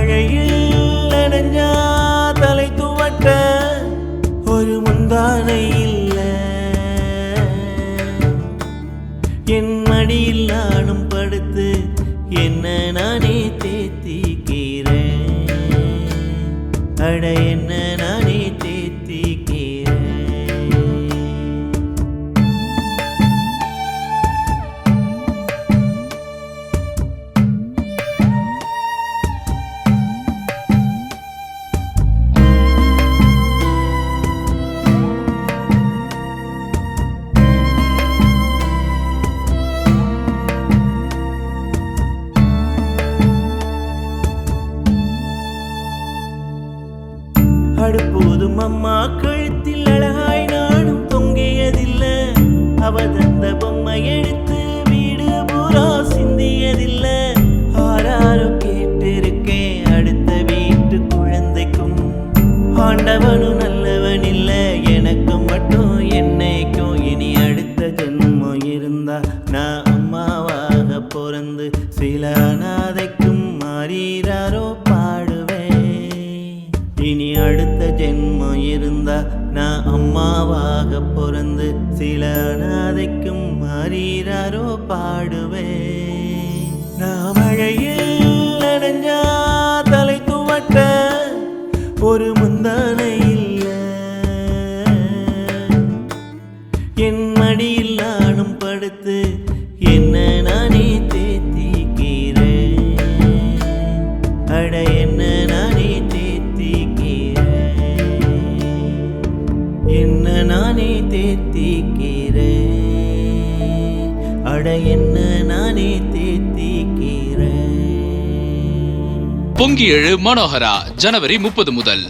மழையில் நனைஞ்சா தலை துவட்ட ஒரு முந்தானை இல்ல, என் மடியில் நானும் படுத்து என்ன நானே தேத்திக்கிறேன், அட என்ன நானே தேத்திக்கிறேன். அடுப்போதும் அம்மா கழுத்தில் அழகாய் நானும் தொங்கியதில்ல, அவ தந்த பொம்மை எடுத்து வீடு பூரா சிந்தியதில்ல. ஆராரோ கேட்டிருக்கேன் அடுத்த வீட்டு குழந்தைக்கும், ஆண்டவனும் நல்லவன் இல்ல எனக்கும் மட்டும் என்னைக்கும். இனி அடுத்த ஜென்மம் இருந்தா நான் அம்மாவாக பிறந்து சில அனாதைக்கும் மாறீராரோ பாடுவேன். இனி அடுத்த ஜென்மம் இருந்தா நான் அம்மாவாக பிறந்து சில அனாதைக்கும் மாறீராரோ பாடுவேன். நான் மழையில் நனைஞ்சா தலை துவட்ட ஒரு முந்தானை இல்ல, என் மடியில் நானும் படுத்து என்ன நானே தேத்திக்கிறேன், அட என்ன நானே என்ன நானே தேத்திக்கிறேன், அட என்ன நானே தேத்திக்கிறேன். பொங்கி எழு மனோகரா ஜனவரி 30 முதல்.